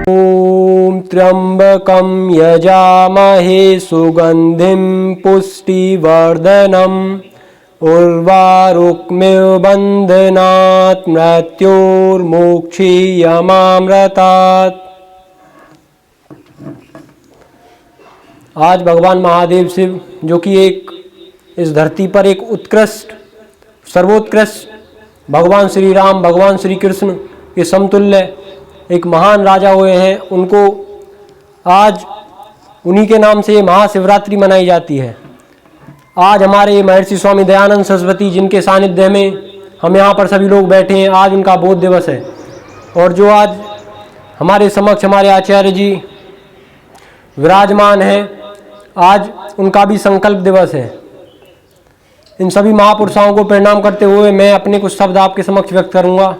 ॐ त्र्यम्बकं यजामहे सुगन्धिं पुष्टिवर्धनम् उर्वारुकमिव बन्धनात् मृत्योर्मुक्षीयमामृतात्। आज भगवान महादेव शिव जो कि इस धरती पर एक उत्कृष्ट सर्वोत्कृष्ट भगवान श्री राम भगवान श्री कृष्ण के समतुल्य एक महान राजा हुए हैं, उनको आज उन्हीं के नाम से महाशिवरात्रि मनाई जाती है। आज हमारे महर्षि स्वामी दयानंद सरस्वती जिनके सानिध्य में हम यहाँ पर सभी लोग बैठे हैं, आज उनका बोध दिवस है। और जो आज हमारे समक्ष हमारे आचार्य जी विराजमान हैं, आज उनका भी संकल्प दिवस है। इन सभी महापुरुषों को प्रणाम करते हुए मैं अपने कुछ शब्द आपके समक्ष व्यक्त करूंगा।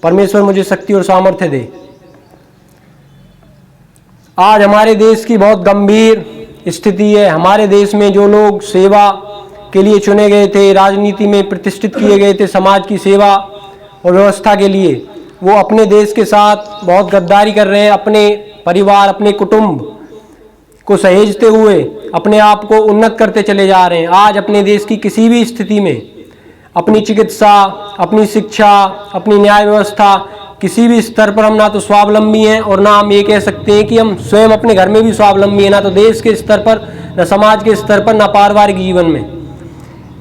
परमेश्वर मुझे शक्ति और सामर्थ्य दे। आज हमारे देश की बहुत गंभीर स्थिति है। हमारे देश में जो लोग सेवा के लिए चुने गए थे, राजनीति में प्रतिष्ठित किए गए थे समाज की सेवा और व्यवस्था के लिए, वो अपने देश के साथ बहुत गद्दारी कर रहे हैं। अपने परिवार अपने कुटुंब को सहेजते हुए अपने आप को उन्नत करते चले जा रहे हैं। आज अपने देश की किसी भी स्थिति में अपनी चिकित्सा, अपनी शिक्षा, अपनी न्याय व्यवस्था, किसी भी स्तर पर हम ना तो स्वावलंबी हैं और ना हम ये कह सकते हैं कि हम स्वयं अपने घर में भी स्वावलंबी हैं, ना तो देश के स्तर पर, ना समाज के स्तर पर, ना पारिवारिक जीवन में।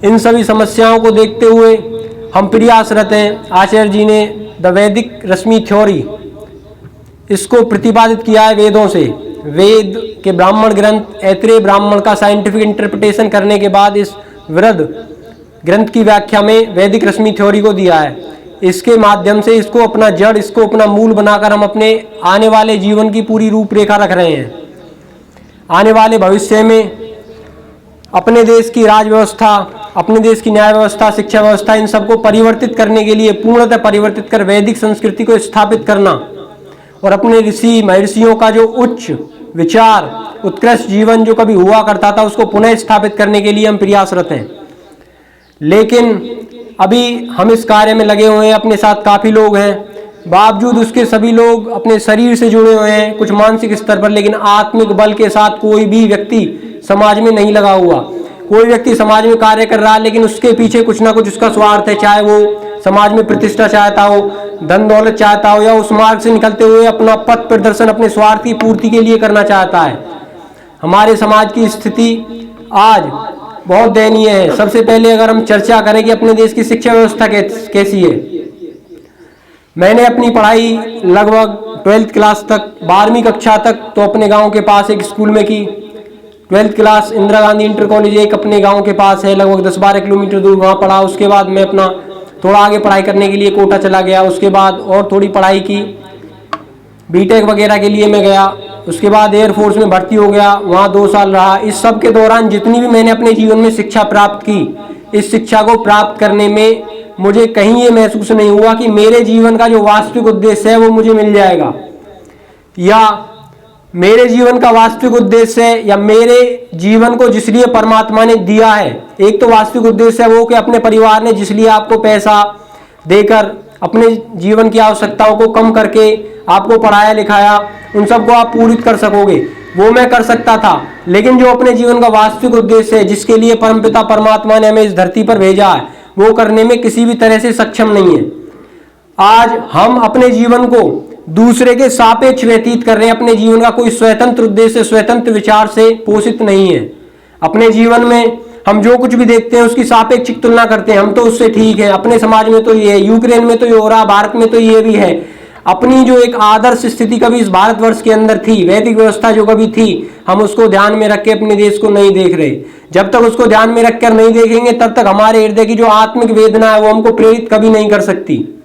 इन सभी समस्याओं को देखते हुए हम प्रयासरत हैं। आचार्य जी ने द वैदिक रश्मि थ्योरी इसको प्रतिपादित किया है वेदों से। वेद के ब्राह्मण ग्रंथ ऐत्रेय ब्राह्मण का साइंटिफिक इंटरप्रिटेशन करने के बाद इस वृद्ध ग्रंथ की व्याख्या में वैदिक रश्मि थ्योरी को दिया है। इसके माध्यम से इसको अपना जड़, इसको अपना मूल बनाकर हम अपने आने वाले जीवन की पूरी रूपरेखा रख रहे हैं। आने वाले भविष्य में अपने देश की राज व्यवस्था, अपने देश की न्याय व्यवस्था, शिक्षा व्यवस्था, इन सबको परिवर्तित करने के लिए, पूर्णतः परिवर्तित कर वैदिक संस्कृति को स्थापित करना और अपने ऋषि महर्षियों का जो उच्च विचार, उत्कृष्ट जीवन जो कभी हुआ करता था, उसको पुनः स्थापित करने के लिए हम प्रयासरत हैं। लेकिन अभी हम इस कार्य में लगे हुए हैं, अपने साथ काफ़ी लोग हैं, बावजूद उसके सभी लोग अपने शरीर से जुड़े हुए हैं कुछ मानसिक स्तर पर, लेकिन आत्मिक बल के साथ कोई भी व्यक्ति समाज में नहीं लगा हुआ। कोई व्यक्ति समाज में कार्य कर रहा है, लेकिन उसके पीछे कुछ ना कुछ उसका स्वार्थ है, चाहे वो समाज में प्रतिष्ठा चाहता हो, धन दौलत चाहता हो, या उस मार्ग से निकलते हुए अपना पथ प्रदर्शन अपने स्वार्थ की पूर्ति के लिए करना चाहता है। हमारे समाज की स्थिति आज बहुत दयनीय है। सबसे पहले अगर हम चर्चा करें कि अपने देश की शिक्षा व्यवस्था कैसी है, मैंने अपनी पढ़ाई लगभग 12वीं क्लास तक, 12वीं कक्षा तक तो अपने गांव के पास एक स्कूल में की। 12वीं class Indira Gandhi inter college एक अपने गांव के पास है, लगभग 10-12 किलोमीटर दूर, वहाँ पढ़ा। उसके बाद मैं अपना थोड़ा आगे पढ़ाई करने के लिए कोटा चला गया। उसके बाद और थोड़ी पढ़ाई की, बीटेक वगैरह के लिए मैं गया। उसके बाद एयरफोर्स में भर्ती हो गया, वहाँ 2 साल रहा। इस सब के दौरान जितनी भी मैंने अपने जीवन में शिक्षा प्राप्त की, इस शिक्षा को प्राप्त करने में मुझे कहीं ये महसूस नहीं हुआ कि मेरे जीवन का जो वास्तविक उद्देश्य है वो मुझे मिल जाएगा, या मेरे जीवन का वास्तविक उद्देश्य है, या मेरे जीवन को जिस लिए परमात्मा ने दिया है। एक तो वास्तविक उद्देश्य है वो कि अपने परिवार ने जिस लिए आपको पैसा देकर अपने जीवन की आवश्यकताओं को कम करके आपको पढ़ाया लिखाया, उन सबको आप पूरी कर सकोगे, वो मैं कर सकता था। लेकिन जो अपने जीवन का वास्तविक उद्देश्य है, जिसके लिए परमपिता परमात्मा ने हमें इस धरती पर भेजा है, वो करने में किसी भी तरह से सक्षम नहीं है। आज हम अपने जीवन को दूसरे के सापेक्ष व्यतीत कर रहे हैं। अपने जीवन का कोई स्वतंत्र उद्देश्य, स्वतंत्र विचार से पोषित नहीं है। अपने जीवन में हम जो कुछ भी देखते हैं उसकी सापेक्षिक तुलना करते हैं, हम तो उससे ठीक है, अपने समाज में तो ये है, यूक्रेन में तो ये हो रहा, भारत में तो ये भी है। अपनी जो एक आदर्श स्थिति कभी इस भारतवर्ष के अंदर थी, वैदिक व्यवस्था जो कभी थी, हम उसको ध्यान में रख के अपने देश को नहीं देख रहे। जब तक उसको ध्यान में रखकर नहीं देखेंगे, तब तक हमारे हृदय की जो आत्मिक वेदना है वो हमको प्रेरित कभी नहीं कर सकती।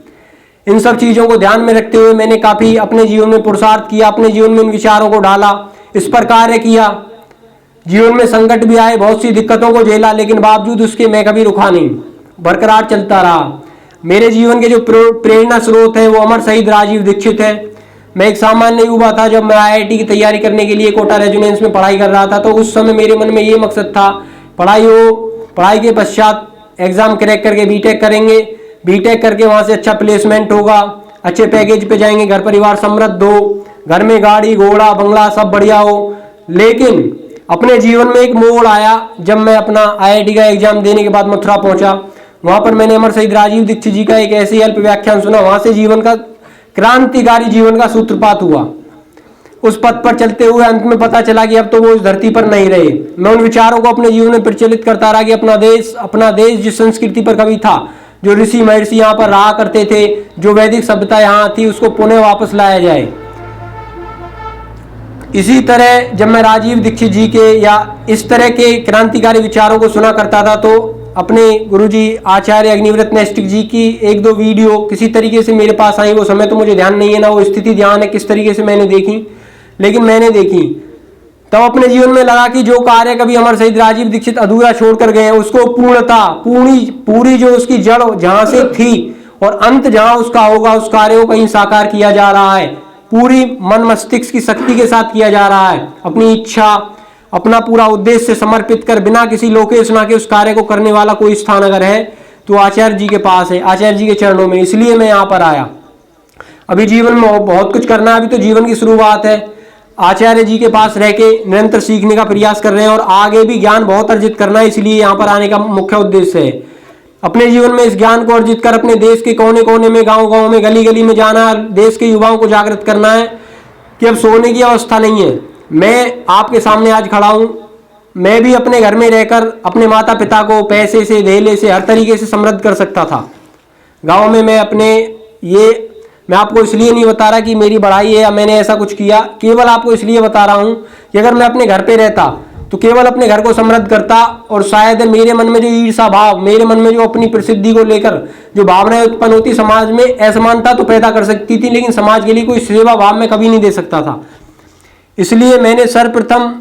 इन सब चीज़ों को ध्यान में रखते हुए मैंने काफ़ी अपने जीवन में पुरुषार्थ किया, अपने जीवन में इन विचारों को डाला, इस पर कार्य किया। जीवन में संकट भी आए, बहुत सी दिक्कतों को झेला, लेकिन बावजूद उसके मैं कभी रुका नहीं, बरकरार चलता रहा। मेरे जीवन के जो प्रेरणा स्रोत है वो अमर शहीद राजीव दीक्षित है। मैं एक सामान्य युवा था। जब मैं आईआईटी की तैयारी करने के लिए कोटा रेजिडेंस में पढ़ाई कर रहा था, तो उस समय मेरे मन में ये मकसद था, पढ़ाई के पश्चात एग्जाम क्रैक करके बीटेक करेंगे, बीटेक करके वहाँ से अच्छा प्लेसमेंट होगा, अच्छे पैकेज पे जाएंगे, घर परिवार समृद्ध हो, घर में गाड़ी घोड़ा बंगला सब बढ़िया हो, लेकिन अपने जीवन में एक मोड़ आया जब मैं अपना IIT का एग्जाम देने के बाद मथुरा पहुंचा। वहां पर मैंने अमर शहीद राजीव दीक्षित जी का एक ऐसे अल्प व्याख्यान सुना, वहां से जीवन का क्रांतिकारी जीवन का सूत्रपात हुआ। उस पथ पर चलते हुए अंत में पता चला कि अब तो वो इस धरती पर नहीं रहे। मैं उन विचारों को अपने जीवन में प्रचलित करता रहा कि अपना देश जिस संस्कृति पर कभी था, जो ऋषि महर्षि यहाँ पर रहा करते थे, जो वैदिक सभ्यता यहाँ थी, उसको पुनः वापस लाया जाए। इसी तरह जब मैं राजीव दीक्षित जी के या इस तरह के क्रांतिकारी विचारों को सुना करता था, तो अपने गुरुजी आचार्य अग्निव्रत नैष्टिक जी की एक दो वीडियो किसी तरीके से मेरे पास आई। वो समय तो मुझे ध्यान नहीं है ना, वो स्थिति ध्यान है किस तरीके से मैंने देखी, लेकिन मैंने देखी तब अपने जीवन में लगा कि जो कार्य कभी अमर शहीद राजीव दीक्षित अधूरा छोड़कर गए हैं, उसको पूर्णता पूरी जो उसकी जड़ जहां से थी और अंत जहां उसका होगा, उस कार्य को कहीं साकार किया जा रहा है। पूरी मन मस्तिष्क की शक्ति के साथ किया जा रहा है। अपनी इच्छा, अपना पूरा उद्देश्य समर्पित कर बिना किसी लोकेशना के उस कार्य को करने वाला कोई स्थान अगर है तो आचार्य जी के पास है, आचार्य जी के चरणों में। इसलिए मैं यहाँ पर आया। अभी जीवन में बहुत कुछ करना है, अभी तो जीवन की शुरुआत है। आचार्य जी के पास रह के निरंतर सीखने का प्रयास कर रहे हैं और आगे भी ज्ञान बहुत अर्जित करना है। इसलिए यहाँ पर आने का मुख्य उद्देश्य है अपने जीवन में इस ज्ञान को अर्जित कर अपने देश के कोने कोने में, गांव गांव में, गली गली में जाना, देश के युवाओं को जागृत करना है कि अब सोने की अवस्था नहीं है। मैं आपके सामने आज खड़ा हूं, मैं भी अपने घर में रहकर अपने माता पिता को पैसे से, धेले से, हर तरीके से समृद्ध कर सकता था। गाँव में मैं आपको इसलिए नहीं बता रहा कि मेरी बढ़ाई है या मैंने ऐसा कुछ किया, केवल आपको इसलिए बता रहा हूं कि अगर मैं अपने घर पे रहता तो केवल अपने घर को समृद्ध करता और शायद मेरे मन में जो ईर्षा भाव, मेरे मन में जो अपनी प्रसिद्धि को लेकर जो भावनाएं उत्पन्न होती, समाज में असमानता तो पैदा कर सकती थी, लेकिन समाज के लिए कोई सेवा भाव में कभी नहीं दे सकता था। इसलिए मैंने सर्वप्रथम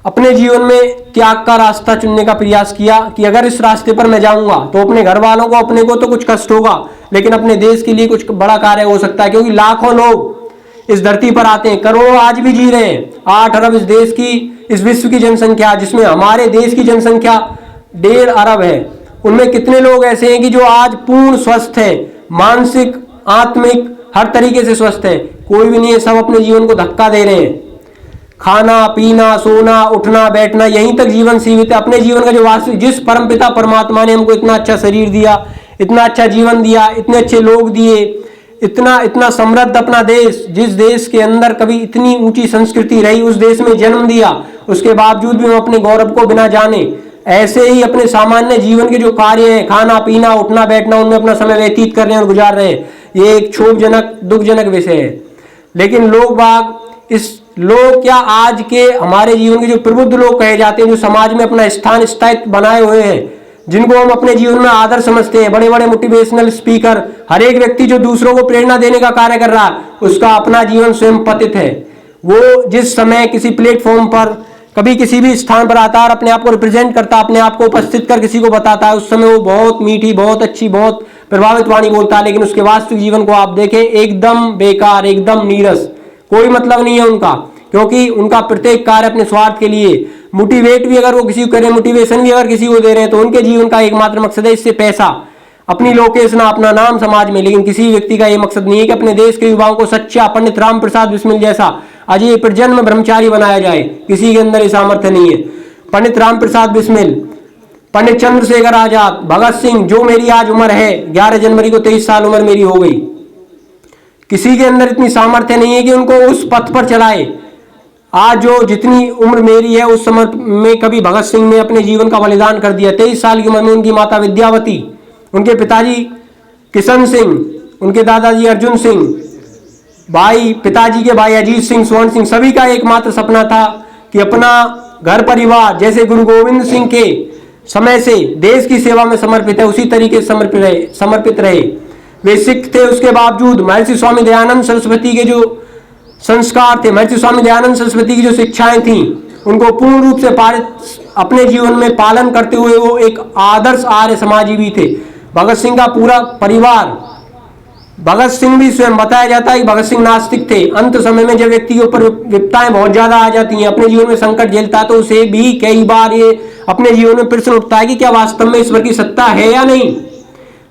अपने जीवन में त्याग का रास्ता चुनने का प्रयास किया कि अगर इस रास्ते पर मैं जाऊंगा तो अपने घर वालों को, अपने को तो कुछ कष्ट होगा, लेकिन अपने देश के लिए कुछ बड़ा कार्य हो सकता है। क्योंकि लाखों लोग इस धरती पर आते हैं, करोड़ों आज भी जी रहे हैं। 8 अरब इस देश की, इस विश्व की जनसंख्या, जिसमें हमारे देश की जनसंख्या 1.5 अरब है, उनमें कितने लोग ऐसे हैं कि जो आज पूर्ण स्वस्थ है, मानसिक, आत्मिक, हर तरीके से स्वस्थ है? कोई भी नहीं है। सब अपने जीवन को धक्का दे रहे हैं। खाना पीना, सोना, उठना, बैठना, यहीं तक जीवन सीमित है। अपने जीवन का जो वास्तविक, जिस परमपिता परमात्मा ने हमको इतना अच्छा शरीर दिया, इतना अच्छा जीवन दिया, इतने अच्छे लोग दिए, इतना समृद्ध अपना देश, जिस देश के अंदर कभी इतनी ऊंची संस्कृति रही, उस देश में जन्म दिया, उसके बावजूद भी हम अपने गौरव को बिना जाने ऐसे ही अपने सामान्य जीवन के जो कार्य हैं, खाना पीना, उठना बैठना, उनमें अपना समय व्यतीत कर रहे हैं और गुजार रहे हैं। ये एक क्षोभजनक, दुखजनक विषय है। लेकिन लोग क्या आज के हमारे जीवन के जो प्रबुद्ध लोग कहे जाते हैं, जो समाज में अपना स्थायित्व बनाए हुए हैं, जिनको हम अपने जीवन में आदर समझते हैं, बड़े बड़े मोटिवेशनल स्पीकर, हर एक व्यक्ति जो दूसरों को प्रेरणा देने का कार्य कर रहा है, उसका अपना जीवन स्वयं पतित है। वो जिस समय किसी प्लेटफॉर्म पर, कभी किसी भी स्थान पर आता है और अपने आप को रिप्रेजेंट करता, अपने आप को उपस्थित कर किसी को बताता है, उस समय वो बहुत मीठी, बहुत अच्छी, बहुत प्रभावित वाणी बोलता है। लेकिन उसके वास्तविक जीवन को आप देखें, एकदम बेकार, एकदम नीरस, कोई मतलब नहीं है उनका, क्योंकि उनका प्रत्येक कार्य अपने स्वार्थ के लिए। मोटिवेट भी अगर वो किसी को करें, मोटिवेशन भी अगर किसी को दे रहे हैं, तो उनके जीवन का एकमात्र मकसद है इससे पैसा, अपनी लोकेशन, अपना नाम समाज में। लेकिन किसी व्यक्ति का ये मकसद नहीं है कि अपने देश के युवाओं को सच्चा पंडित राम प्रसाद बिस्मिल जैसा अजय प्रजन्म ब्रह्मचारी बनाया जाए। किसी के अंदर ये सामर्थ्य नहीं है। पंडित राम प्रसाद बिस्मिल, पंडित चंद्रशेखर आजाद, भगत सिंह, जो मेरी आज उम्र है, 11 जनवरी को 23 साल उम्र मेरी हो गई, किसी के अंदर इतनी सामर्थ्य नहीं है कि उनको उस पथ पर चलाए। आज जो जितनी उम्र मेरी है, उस समय में कभी भगत सिंह ने अपने जीवन का बलिदान कर दिया। 23 साल की उम्र में उनकी माता विद्यावती, उनके पिताजी किशन सिंह, उनके दादाजी अर्जुन सिंह, पिताजी के भाई अजीत सिंह, स्वर्ण सिंह, सभी का एकमात्र सपना था कि अपना घर परिवार जैसे गुरु गोविंद सिंह के समय से देश की सेवा में समर्पित है, उसी तरीके से समर्पित रहे। वे सिख थे, उसके बावजूद महर्षि स्वामी दयानंद सरस्वती के जो संस्कार थे, महर्षि स्वामी दयानंद सरस्वती की जो शिक्षाएं थी, उनको पूर्ण रूप से अपने जीवन में पालन करते हुए वो एक आदर्श आर्य समाजी थे। भगत सिंह का पूरा परिवार, भगत सिंह भी स्वयं, बताया जाता है कि भगत सिंह नास्तिक थे। अंत समय में जब व्यक्ति के ऊपर विपदाएं बहुत ज्यादा आ जाती हैं, अपने जीवन में संकट झेलता है, तो उसे भी कई बार ये अपने जीवन में प्रश्न उठता है कि क्या वास्तव में ईश्वर की सत्ता है या नहीं।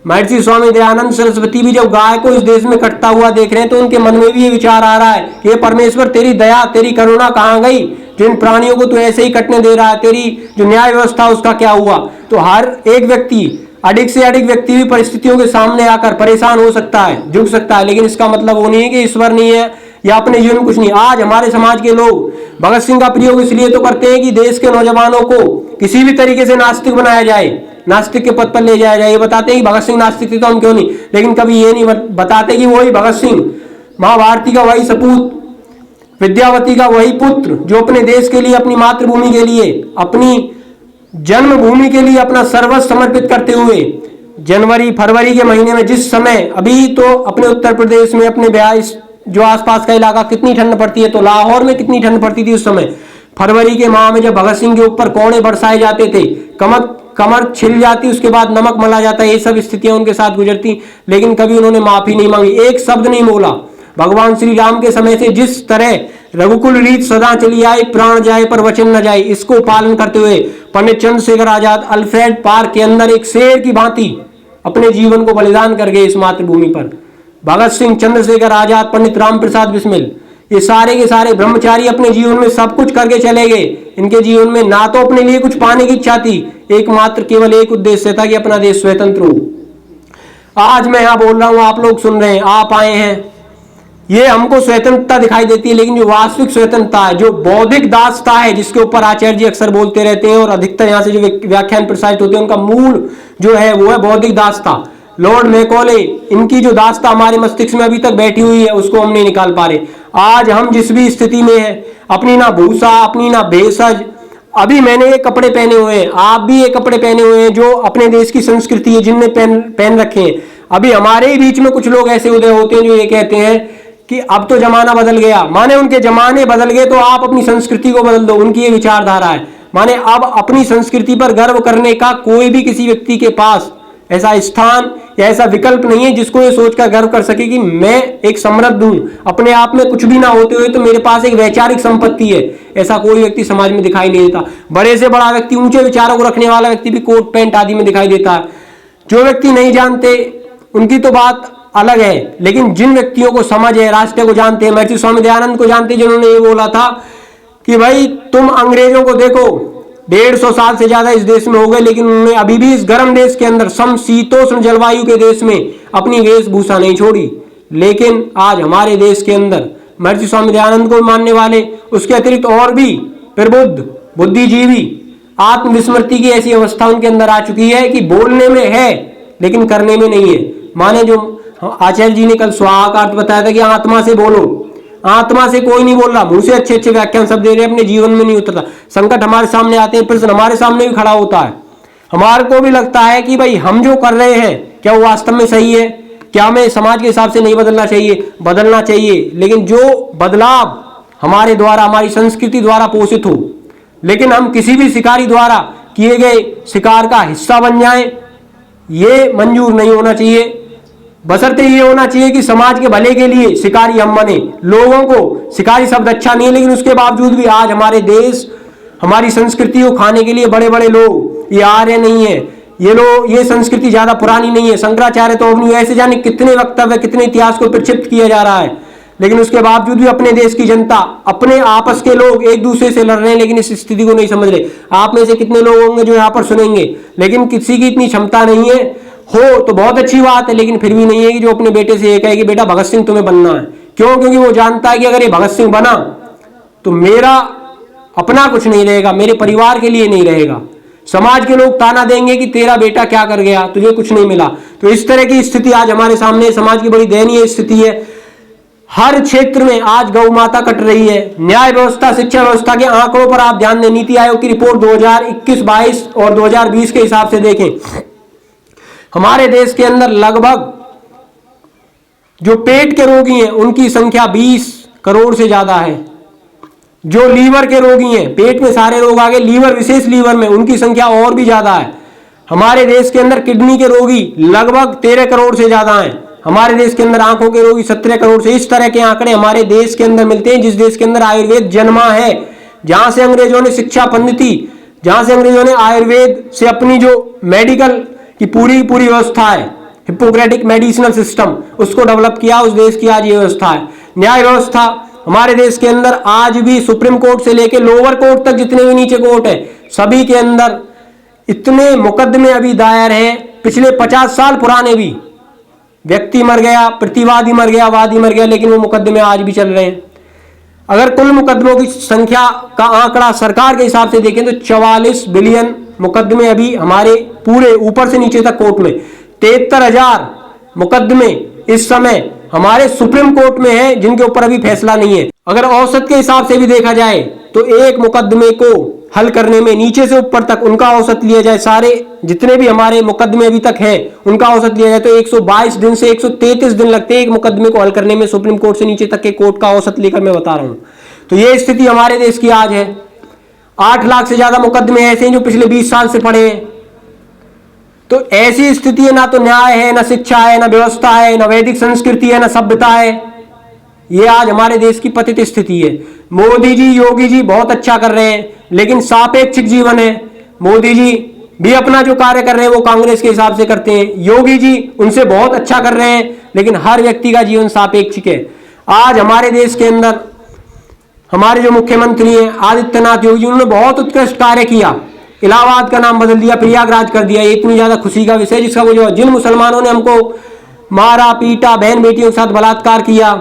महर्षि स्वामी दयानंद सरस्वती भी जब गाय को इस देश में कटता हुआ देख रहे हैं तो उनके मन में भी ये विचार आ रहा है कि हे परमेश्वर, तेरी दया तेरी करुणा कहाँ गई, जिन प्राणियों को तू ऐसे ही कटने दे रहा है, तेरी जो न्याय व्यवस्था उसका क्या हुआ। तो हर एक व्यक्ति, अधिक से अधिक व्यक्ति भी परिस्थितियों के सामने आकर परेशान हो सकता है, झुक सकता है, लेकिन इसका मतलब वो नहीं है कि ईश्वर नहीं है या अपने जीवन में कुछ नहीं। आज हमारे समाज के लोग भगत सिंह का प्रयोग इसलिए तो करते हैं कि देश के नौजवानों को किसी भी तरीके से नास्तिक बनाया जाए, नास्तिक के पद पर ले जाया जाए। ये बताते हैं कि भगत सिंह नास्तिक थे तो हम क्यों नहीं, लेकिन कभी ये नहीं बताते कि वही भगत सिंह, माँ भारती का वही सपूत, विद्यावती का वही पुत्र जो अपने देश के लिए, अपनी मातृभूमि के लिए, अपनी जन्मभूमि के लिए अपना सर्वस्व समर्पित करते हुए जनवरी फरवरी के महीने में, जिस समय अभी तो अपने उत्तर प्रदेश में अपने बिहार जो आसपास का इलाका कितनी ठंड पड़ती है, तो लाहौर में कितनी ठंड पड़ती थी उस समय, फरवरी के माह में जब भगत सिंह के ऊपर कोड़े बरसाए जाते थे, कमर छिल जाती, उसके बाद नमक मला जाता, ये सब स्थितियां उनके साथ गुजरती, लेकिन कभी उन्होंने माफी नहीं मांगी, एक शब्द नहीं बोला। भगवान श्री राम के समय से जिस तरह रघुकुल रीत सदा चली आई, प्राण जाए पर वचन न जाए, इसको पालन करते हुए पंडित चंद्रशेखर आजाद अल्फ्रेड पार्क के अंदर एक शेर की भांति अपने जीवन को बलिदान कर गए इस मातृभूमि पर। भगत सिंह, चंद्रशेखर आजाद, पंडित राम प्रसाद बिस्मिल, ये सारे के सारे ब्रह्मचारी अपने जीवन में सब कुछ करके चले गए। इनके जीवन में ना तो अपने लिए कुछ पाने की इच्छा थी, एकमात्र केवल एक उद्देश्य था कि अपना देश स्वतंत्र हो। आज मैं यहाँ बोल रहा हूँ, आप लोग सुन रहे हैं, आप आए हैं, ये हमको स्वतंत्रता दिखाई देती है, लेकिन जो वास्तविक स्वतंत्रता है, जो बौद्धिक दासता है, जिसके ऊपर आचार्य जी अक्सर बोलते रहते हैं और अधिकतर यहाँ से जो व्याख्यान प्रसारित होते हैं उनका मूल जो है वो है बौद्धिक दासता। लॉर्ड मैकॉले, इनकी जो दास्ता हमारे मस्तिष्क में अभी तक बैठी हुई है उसको हम नहीं निकाल पा रहे। आज हम जिस भी स्थिति में है, अपनी ना भूषा, अपनी ना भेषज, अभी मैंने ये कपड़े पहने हुए हैं, आप भी ये कपड़े पहने हुए हैं जो अपने देश की संस्कृति है, जिनने पहन रखे हैं। अभी हमारे ही बीच में कुछ लोग ऐसे उदय होते हैं जो ये कहते हैं कि अब तो जमाना बदल गया, माने उनके जमाने बदल गए तो आप अपनी संस्कृति को बदल दो, उनकी ये विचारधारा है। माने अब अपनी संस्कृति पर गर्व करने का कोई भी किसी व्यक्ति के पास ऐसा स्थान या ऐसा विकल्प नहीं है जिसको ये सोचकर गर्व कर सके कि मैं एक समृद्ध हूं, अपने आप में कुछ भी ना होते हुए तो मेरे पास एक वैचारिक संपत्ति है। ऐसा कोई व्यक्ति समाज में दिखाई नहीं देता। बड़े से बड़ा व्यक्ति, ऊंचे विचारों को रखने वाला व्यक्ति भी कोट पैंट आदि में दिखाई देता है। जो व्यक्ति नहीं जानते उनकी तो बात अलग है, लेकिन जिन व्यक्तियों को समझ है, राष्ट्र को जानते हैं, महर्षि स्वामी दयानंद को जानते हैं, जिन्होंने ये बोला था कि भाई तुम अंग्रेजों को देखो, 150 साल से ज्यादा इस देश में हो गए, लेकिन उन्होंने अभी भी इस गर्म देश के अंदर, समशीतोष्ण जलवायु के देश में अपनी वेशभूषा नहीं छोड़ी। लेकिन आज हमारे देश के अंदर महर्षि स्वामी दयानंद को मानने वाले, उसके अतिरिक्त और भी प्रबुद्ध बुद्धिजीवी, आत्मविस्मृति की ऐसी अवस्था उनके अंदर आ चुकी है कि बोलने में है लेकिन करने में नहीं है। माने जो आचार्य जी ने कल स्वाहा का अर्थ बताया था कि आत्मा से बोलो, आत्मा से कोई नहीं बोल रहा, मुंह से अच्छे अच्छे व्याख्यान सब दे रहे, अपने जीवन में नहीं उतरता। संकट हमारे सामने आते हैं, प्रश्न हमारे सामने भी खड़ा होता है, हमारे को भी लगता है कि भाई हम जो कर रहे हैं क्या वो वास्तव में सही है, क्या हमें समाज के हिसाब से नहीं बदलना चाहिए, बदलना चाहिए। लेकिन जो बदलाव हमारे द्वारा, हमारी संस्कृति द्वारा पोषित हो, लेकिन हम किसी भी शिकारी द्वारा किए गए शिकार का हिस्सा बन जाएं, ये मंजूर नहीं होना चाहिए। बशर्ते ये होना चाहिए कि समाज के भले के लिए शिकारी हम बने। लोगों को शिकारी शब्द अच्छा नहीं है, लेकिन उसके बावजूद भी आज हमारे देश, हमारी संस्कृति को खाने के लिए बड़े बड़े लोग ये आ रहे नहीं है। ये लोग, ये संस्कृति ज्यादा पुरानी नहीं है। शंकराचार्य तो अपनी ऐसे जाने कितने वक्तव्य, कितने इतिहास को प्रक्षिप्त किया जा रहा है, लेकिन उसके बावजूद भी अपने देश की जनता, अपने आपस के लोग एक दूसरे से लड़ रहे हैं, लेकिन इस स्थिति को नहीं समझ रहे। आप में से कितने लोग होंगे जो यहाँ पर सुनेंगे, लेकिन किसी की इतनी क्षमता नहीं है, हो तो बहुत अच्छी बात है, लेकिन फिर भी नहीं है कि जो अपने बेटे से ये कहे कि बेटा भगत सिंह तुम्हें बनना है। क्यों? क्योंकि वो जानता है कि अगर ये भगत सिंह बना तो मेरा अपना कुछ नहीं रहेगा, मेरे परिवार के लिए नहीं रहेगा। समाज के लोग ताना देंगे कि तेरा बेटा क्या कर गया, तुझे कुछ नहीं मिला। तो इस तरह की स्थिति आज हमारे सामने, समाज की बड़ी दयनीय स्थिति है। हर क्षेत्र में आज गौ माता कट रही है। न्याय व्यवस्था, शिक्षा व्यवस्था के आंकड़ों पर आप ध्यान दें। नीति आयोग की रिपोर्ट 2021-22 और 2020 के हिसाब से देखें, हमारे देश के अंदर लगभग जो पेट के रोगी हैं उनकी संख्या 20 करोड़ से ज्यादा है। जो लीवर के रोगी हैं, पेट में सारे रोग आ गए, लीवर, विशेष लीवर में, उनकी संख्या और भी ज्यादा है। हमारे देश के अंदर किडनी के रोगी लगभग 13 करोड़ से ज्यादा हैं। हमारे देश के अंदर आंखों के रोगी 17 करोड़ से। इस तरह के आंकड़े हमारे देश के अंदर मिलते हैं, जिस देश के अंदर आयुर्वेद जन्मा है, जहां से अंग्रेजों ने शिक्षा पद्धति, जहां से अंग्रेजों ने आयुर्वेद से अपनी जो मेडिकल की पूरी व्यवस्था है हिपोक्रेटिक मेडिसिनल सिस्टम, उसको डेवलप किया, उस देश की आज ये व्यवस्था है। न्याय व्यवस्था हमारे देश के अंदर आज भी सुप्रीम कोर्ट से लेकर लोअर कोर्ट तक जितने भी नीचे कोर्ट है सभी के अंदर इतने मुकदमे अभी दायर हैं, पिछले 50 साल पुराने भी। व्यक्ति मर गया, प्रतिवादी मर गया, वादी मर गया, लेकिन वो मुकदमे आज भी चल रहे हैं। अगर कुल मुकदमों की संख्या का आंकड़ा सरकार के हिसाब से देखें तो 44 बिलियन मुकदमे अभी हमारे पूरे ऊपर से नीचे तक कोर्ट में, 73,000 मुकदमे इस समय हमारे सुप्रीम कोर्ट में है जिनके ऊपर अभी फैसला नहीं है। अगर औसत के हिसाब से भी देखा जाए तो एक मुकदमे को हल करने में नीचे से ऊपर तक उनका औसत लिया जाए, सारे जितने भी हमारे मुकदमे अभी तक हैं उनका औसत लिया जाए तो 122 दिन से 133 दिन लगते हैं एक मुकदमे को हल करने में, सुप्रीम कोर्ट से नीचे तक के कोर्ट का औसत लेकर मैं बता रहा हूं। तो ये स्थिति हमारे देश की आज है। 8 लाख से ज्यादा मुकदमे ऐसे हैं जो पिछले 20 साल से पड़े हैं। तो ऐसी स्थिति है, ना तो न्याय है, ना शिक्षा है, ना व्यवस्था है, ना वैदिक संस्कृति है, ना सभ्यता है। ये आज हमारे देश की पतित स्थिति है। मोदी जी, योगी जी बहुत अच्छा कर रहे हैं, लेकिन सापेक्षिक जीवन है। मोदी जी भी अपना जो कार्य कर रहे हैं वो कांग्रेस के हिसाब से करते हैं, योगी जी उनसे बहुत अच्छा कर रहे हैं, लेकिन हर व्यक्ति का जीवन सापेक्षिक है। आज हमारे देश के अंदर हमारे जो मुख्यमंत्री हैं आदित्यनाथ योगी, उन्होंने बहुत उत्कृष्ट कार्य किया। इलाहाबाद का नाम बदल दिया, प्रयागराज कर दिया। ये इतनी ज्यादा खुशी का विषय जिसका वो जो जिन मुसलमानों ने हमको मारा पीटा, बहन बेटियों के साथ बलात्कार किया,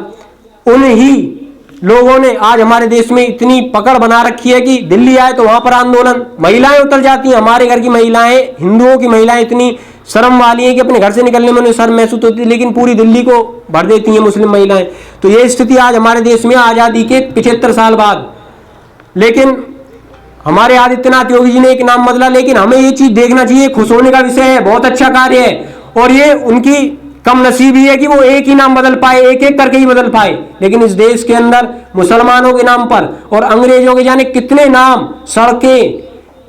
उन्हीं लोगों ने आज हमारे देश में इतनी पकड़ बना रखी है कि दिल्ली आए तो वहां पर आंदोलन, महिलाएं उतर जाती हैं। हमारे घर की महिलाएं, हिंदुओं की महिलाएं इतनी शर्म वाली हैं कि अपने घर से निकलने में उन्हें शर्म महसूस होती है, लेकिन पूरी दिल्ली को भर देती हैं मुस्लिम महिलाएं। तो ये स्थिति आज हमारे देश में आजादी के 75 साल बाद। लेकिन हमारे आदित्यनाथ योगी जी ने एक नाम बदला, लेकिन हमें ये चीज देखना चाहिए, खुश होने का विषय है, बहुत अच्छा कार्य है। और ये उनकी कम नसीबी है कि वो एक ही नाम बदल पाए, एक एक करके ही बदल पाए। लेकिन इस देश के अंदर मुसलमानों के नाम पर और अंग्रेजों के जाने कितने नाम, सड़कें,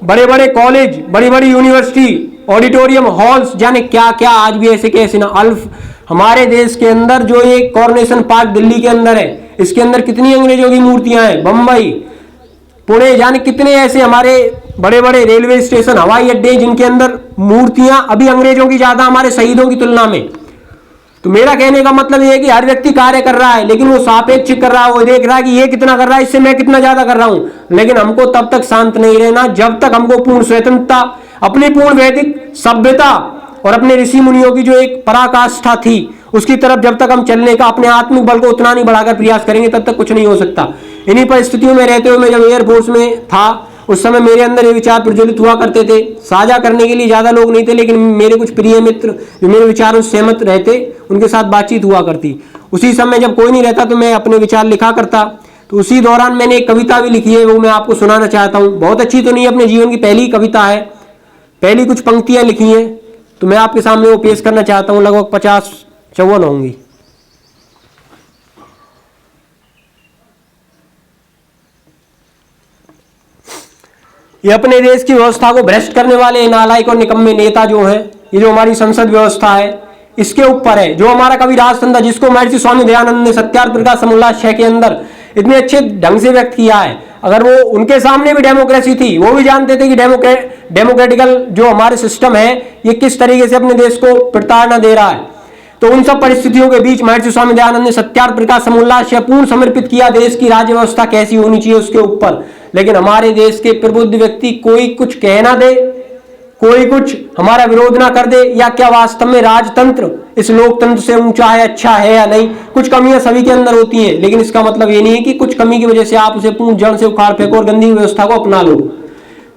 बड़े बड़े कॉलेज, बड़ी बड़ी यूनिवर्सिटी, ऑडिटोरियम, हॉल्स, जाने क्या क्या आज भी ऐसे कैसे ना। अल्फ हमारे देश के अंदर जो ये कॉर्नेशन पार्क दिल्ली के अंदर है, इसके अंदर कितनी अंग्रेजों की मूर्तियां हैं। बंबई, पुणे, जाने कितने ऐसे हमारे बड़े बड़े रेलवे स्टेशन, हवाई अड्डे जिनके अंदर मूर्तियां अभी अंग्रेजों की ज्यादा हमारे शहीदों की तुलना में। तो मेरा कहने का मतलब यह है कि हर व्यक्ति कार्य कर रहा है, लेकिन वो सापेक्षिक कर रहा है, वो देख रहा है कि ये कितना कर रहा है, इससे मैं कितना ज्यादा कर रहा हूं। लेकिन हमको तब तक शांत नहीं रहना जब तक हमको पूर्ण स्वतंत्रता, अपनी पूर्ण वैदिक सभ्यता और अपने ऋषि मुनियों की जो एक पराकाष्ठा थी उसकी तरफ जब तक हम चलने का अपने आत्मिक बल को उतना नहीं बढ़ाकर प्रयास करेंगे तब तक कुछ नहीं हो सकता। इन्हीं परिस्थितियों में रहते हुए मैं जब एयरफोर्स में था उस समय मेरे अंदर ये विचार प्रज्वलित हुआ करते थे। साझा करने के लिए ज्यादा लोग नहीं थे, लेकिन मेरे कुछ प्रिय मित्र जो मेरे विचारों से सहमत रहते उनके साथ बातचीत हुआ करती। उसी समय जब कोई नहीं रहता तो मैं अपने विचार लिखा करता। तो उसी दौरान मैंने एक कविता भी लिखी है, वो मैं आपको सुनाना चाहता हूँ। बहुत अच्छी तो नहीं, अपने जीवन की पहली कविता है, पहली कुछ पंक्तियां लिखी हैं, तो मैं आपके सामने वो पेश करना चाहता हूँ। लगभग 50-54 होंगी। ये अपने देश की व्यवस्था को भ्रष्ट करने वाले नालायक और निकम्मे नेता जो हैं, ये जो हमारी संसद व्यवस्था है इसके ऊपर है। जो हमारा कवि राजतंत्र जिसको महर्षि स्वामी दयानंद ने सत्यार्थ का समोल्लास के अंदर इतने अच्छे ढंग से व्यक्त किया है, अगर वो उनके सामने भी डेमोक्रेसी थी, वो भी जानते थे कि डेमोक्रेटिकल जो हमारे सिस्टम है ये किस तरीके से अपने देश को प्रताड़ना दे रहा है। तो उन सब परिस्थितियों के बीच महर्षि स्वामी दयानंद ने सत्यार्थ प्रकाश समोल्लास पूर्ण समर्पित किया देश की राज्य व्यवस्था कैसी होनी चाहिए उसके ऊपर। लेकिन हमारे देश के प्रबुद्ध व्यक्ति कोई कुछ कह ना दे, कोई कुछ हमारा विरोध ना कर दे, या क्या वास्तव में राजतंत्र इस लोकतंत्र से ऊंचा है, अच्छा है या नहीं। कुछ कमियां सभी के अंदर होती हैं, लेकिन इसका मतलब ये नहीं है कि कुछ कमी की वजह से आप उसे पूर्ण जड़ से उखाड़ फेंको और गंदी व्यवस्था को अपना लो।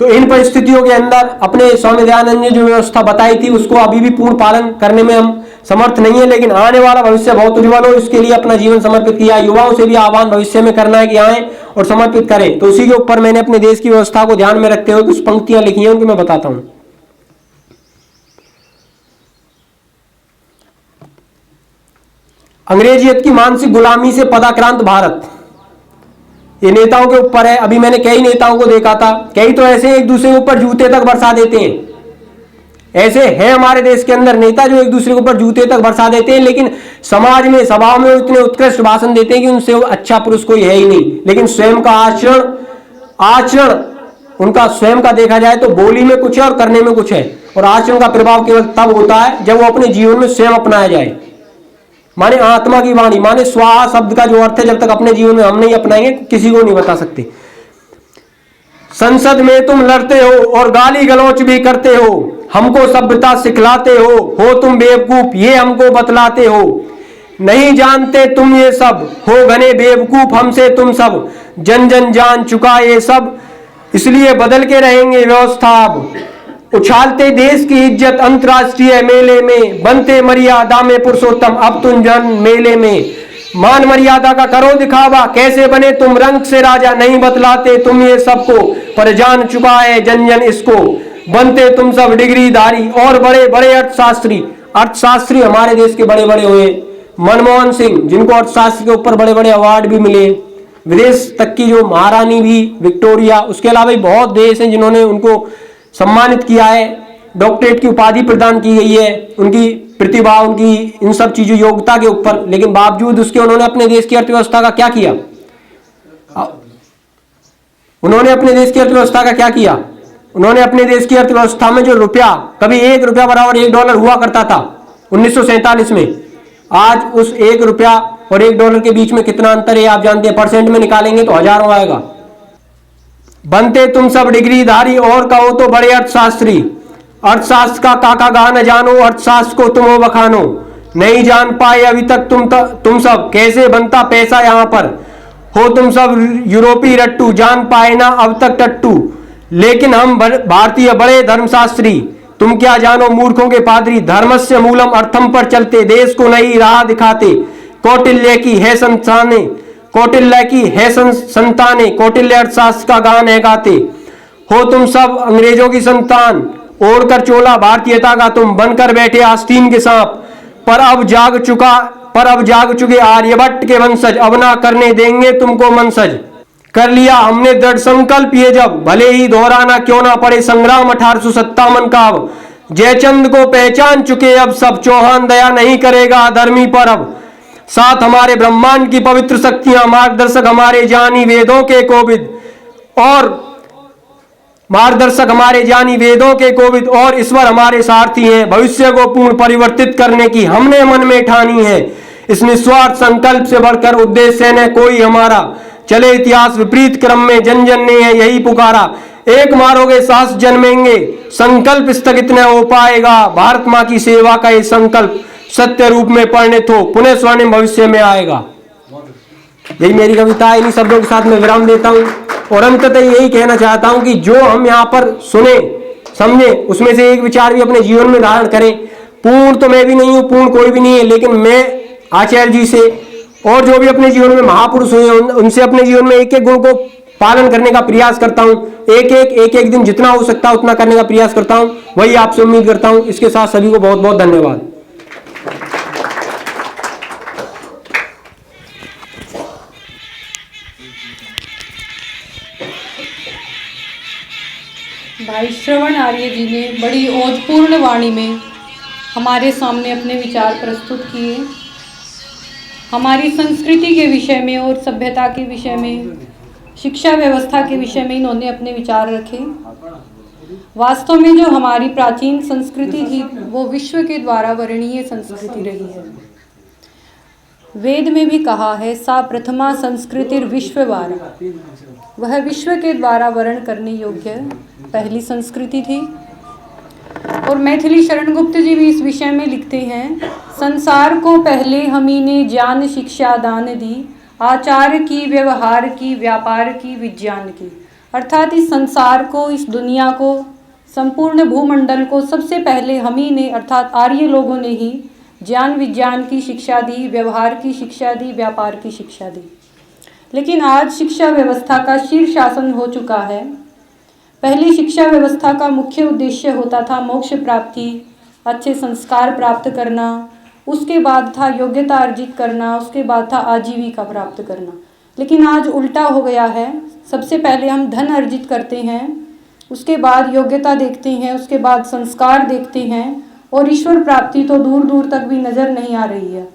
तो इन परिस्थितियों के अंदर अपने स्वामी दयानंद ने जो व्यवस्था बताई थी उसको अभी भी पूर्ण पालन करने में हम समर्थ नहीं है, लेकिन आने वाला भविष्य बहुत उज्जवल हो इसके लिए अपना जीवन समर्पित किया। युवाओं से भी आह्वान भविष्य में करना है कि आए और समर्पित करें। तो उसी के ऊपर मैंने अपने देश की व्यवस्था को ध्यान में रखते हुए कुछ पंक्तियां लिखी हैं, उनको मैं बताता हूं। अंग्रेजियत की मानसिक गुलामी से पदाक्रांत भारत, ये नेताओं के ऊपर है। अभी मैंने कई नेताओं को देखा था, कई तो ऐसे एक दूसरे के ऊपर जूते तक बरसा देते हैं। ऐसे हैं हमारे देश के अंदर नेता जो एक दूसरे के ऊपर जूते तक बरसा देते हैं, लेकिन समाज में सभाओं में इतने उत्कृष्ट भाषण देते हैं कि उनसे अच्छा पुरुष कोई है ही नहीं। लेकिन स्वयं का आचरण उनका स्वयं का देखा जाए तो बोली में कुछ है और करने में कुछ है। और आचरण का प्रभाव केवल तब होता है जब वो अपने जीवन में स्वयं अपनाया जाए। माने आत्मा की वाणी, माने स्वाहा शब्द का जो अर्थ है, जब तक अपने जीवन में हम नहीं अपनाएंगे किसी को नहीं बता सकते। संसद में तुम लड़ते हो और गाली गलौच भी करते हो, हमको सभ्यता सिखलाते हो तुम बेवकूफ ये हमको बतलाते हो। नहीं जानते तुम ये सब, हो घने बेवकूफ हमसे तुम सब, जन जन जान चुका ये सब, इसलिए बदल के रहेंगे व्यवस्था अब। उछालते देश की इज्जत अंतर्राष्ट्रीय मेले में, बनते मर्यादा में पुरुषोत्तम अब तुम जन मेले में। मान मर्यादा का करो दिखावा, कैसे बने तुम रंग से राजा, नहीं बतलाते तुम ये सबको, पर जान चुका है जन जन इसको। बनते तुम सब डिग्रीधारी और बड़े बड़े अर्थशास्त्री। अर्थशास्त्री हमारे देश के बड़े बड़े हुए, मनमोहन सिंह जिनको अर्थशास्त्र के ऊपर बड़े बड़े अवार्ड भी मिले, विदेश तक की जो महारानी भी विक्टोरिया, उसके अलावा भी बहुत देश हैं जिन्होंने उनको सम्मानित किया है, डॉक्टरेट की उपाधि प्रदान की गई है उनकी प्रतिभा, उनकी इन सब चीजों योग्यता के ऊपर। लेकिन बावजूद उसके उन्होंने अपने देश की अर्थव्यवस्था का क्या किया? उन्होंने अपने देश की अर्थव्यवस्था का क्या किया? उन्होंने अपने देश की अर्थव्यवस्था में जो रुपया, कभी $1 बराबर $1 हुआ करता था 1947 में, आज उस $1 और $1 के बीच में कितना अंतर है आप जानते हैं? परसेंट में निकालेंगे तो हजारों आएगा। बनते तुम सब डिग्रीधारी और कहो तो बड़े अर्थशास्त्री, अर्थशास्त्र का काका गा न जानो, अर्थशास्त्र को तुम बखानो। नहीं जान पाए अभी तक तुम सब, कैसे बनता पैसा यहाँ पर, हो तुम सब यूरोपीय रट्टू, जान पाए ना अब तक टट्टू। लेकिन हम भारतीय बड़े धर्मशास्त्री, तुम क्या जानो मूर्खों के पादरी, धर्मस्य मूलम अर्थम पर चलते, देश को नई राह दिखाते। कौटिल्य की है संताने, कौटिल्य अर्थशास्त्र का गान है गाते। हो तुम सब अंग्रेजों की संतान, ओढ़कर चोला भारतीयता का तुम, बनकर बैठे आस्तीन के सांप, पर अब जाग चुके आर्यभट्ट के वंशज, अब ना करने देंगे तुमको मनसज। कर लिया हमने दृढ़ संकल्प ये जब, भले ही दोहराना क्यों ना पड़े संग्राम 1857 का अब। जयचंद को पहचान चुके अब सब, चौहान दया नहीं करेगा धर्मी पर अब। साथ हमारे ब्रह्मांड की पवित्र शक्तियां, मार्गदर्शक हमारे जानी वेदों के कोविद और ईश्वर हमारे सारथी हैं। भविष्य को पूर्ण परिवर्तित करने की हमने मन में ठानी है, इस निस्वार्थ संकल्प से बढ़कर उद्देश्य न कोई हमारा। चले इतिहास विपरीत क्रम में, जन जन ने है यही पुकारा। एक मारोगे साहस जन्मेंगे, संकल्प स्थगित न हो पाएगा। भारत माँ की सेवा का ये संकल्प सत्य रूप में परिणत हो, पुनः स्वर्णिम भविष्य में आएगा। यही मेरी कविता है, इन्हीं शब्दों के साथ मैं विराम देता हूँ और अंततः यही कहना चाहता हूँ कि जो हम यहाँ पर सुने समझे, उसमें से एक विचार भी अपने जीवन में धारण करें। पूर्ण तो मैं भी नहीं हूँ, पूर्ण कोई भी नहीं है, लेकिन मैं आचार्य जी से और जो भी अपने जीवन में महापुरुष हुए उनसे अपने जीवन में एक एक गुण को पालन करने का प्रयास करता हूँ। एक एक दिन जितना हो सकता है उतना करने का प्रयास करता हूँ, वही आपसे उम्मीद करता हूँ। इसके साथ सभी को बहुत बहुत धन्यवाद। भाई श्रवण आर्य जी ने बड़ी ओजपूर्ण वाणी में हमारे सामने अपने विचार प्रस्तुत किए। हमारी संस्कृति के विषय में और सभ्यता के विषय में, शिक्षा व्यवस्था के विषय में इन्होंने अपने विचार रखे। वास्तव में जो हमारी प्राचीन संस्कृति थी वो विश्व के द्वारा वर्णनीय संस्कृति रही है। वेद में भी कहा है, सा प्रथमा संस्कृतिर विश्ववारा, वह विश्व के द्वारा वर्ण करने योग्य पहली संस्कृति थी। और मैथिली शरण गुप्त जी भी इस विषय में लिखते हैं, संसार को पहले हमी ने ज्ञान शिक्षा दान दी, आचार की, व्यवहार की, व्यापार की, विज्ञान की। अर्थात इस संसार को, इस दुनिया को, संपूर्ण भूमंडल को सबसे पहले हमी ने अर्थात आर्य लोगों ने ही ज्ञान विज्ञान की शिक्षा दी, व्यवहार की शिक्षा दी, व्यापार की शिक्षा दी। लेकिन आज शिक्षा व्यवस्था का शीर्षासन हो चुका है। पहली शिक्षा व्यवस्था का मुख्य उद्देश्य होता था मोक्ष प्राप्ति, अच्छे संस्कार प्राप्त करना, उसके बाद था योग्यता अर्जित करना, उसके बाद था आजीविका प्राप्त करना। लेकिन आज उल्टा हो गया है। सबसे पहले हम धन अर्जित करते हैं, उसके बाद योग्यता देखते हैं, उसके बाद संस्कार देखते हैं, और ईश्वर प्राप्ति तो दूर दूर तक भी नज़र नहीं आ रही है।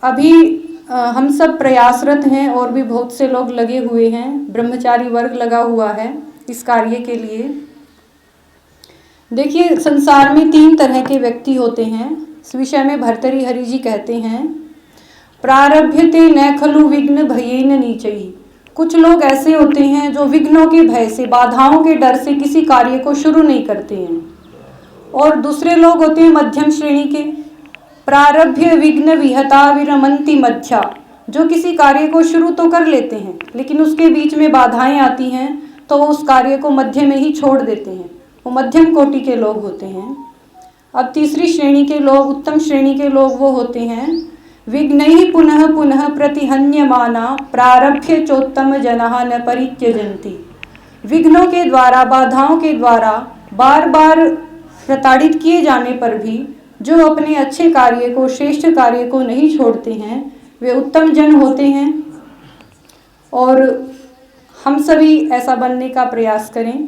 अभी हम सब प्रयासरत हैं और भी बहुत से लोग लगे हुए हैं, ब्रह्मचारी वर्ग लगा हुआ है इस कार्य के लिए। देखिए, संसार में 3 तरह के व्यक्ति होते हैं। इस विषय में भर्तृहरि हरि जी कहते हैं, प्रारभ्यते न खलु विघ्न भयेन नीचैः। कुछ लोग ऐसे होते हैं जो विघ्नों के भय से, बाधाओं के डर से किसी कार्य को शुरू नहीं करते हैं। और दूसरे लोग होते हैं मध्यम श्रेणी के, प्रारभ्य विघ्न विहता विरमन्ति मध्या, जो किसी कार्य को शुरू तो कर लेते हैं लेकिन उसके बीच में बाधाएं आती हैं तो वो उस कार्य को मध्य में ही छोड़ देते हैं। वो मध्यम कोटि के लोग होते हैं। अब तीसरी श्रेणी के लोग, उत्तम श्रेणी के लोग वो होते हैं, विघ्नैः पुनः पुनः प्रतिहन्यमाना प्रारभ्य चोत्तम जनाः न परित्यजन्ति। विघ्नों के द्वारा, बाधाओं के द्वारा बार बार प्रताड़ित किए जाने पर भी जो अपने अच्छे कार्य को, श्रेष्ठ कार्य को नहीं छोड़ते हैं, वे उत्तम जन होते हैं। और हम सभी ऐसा बनने का प्रयास करें।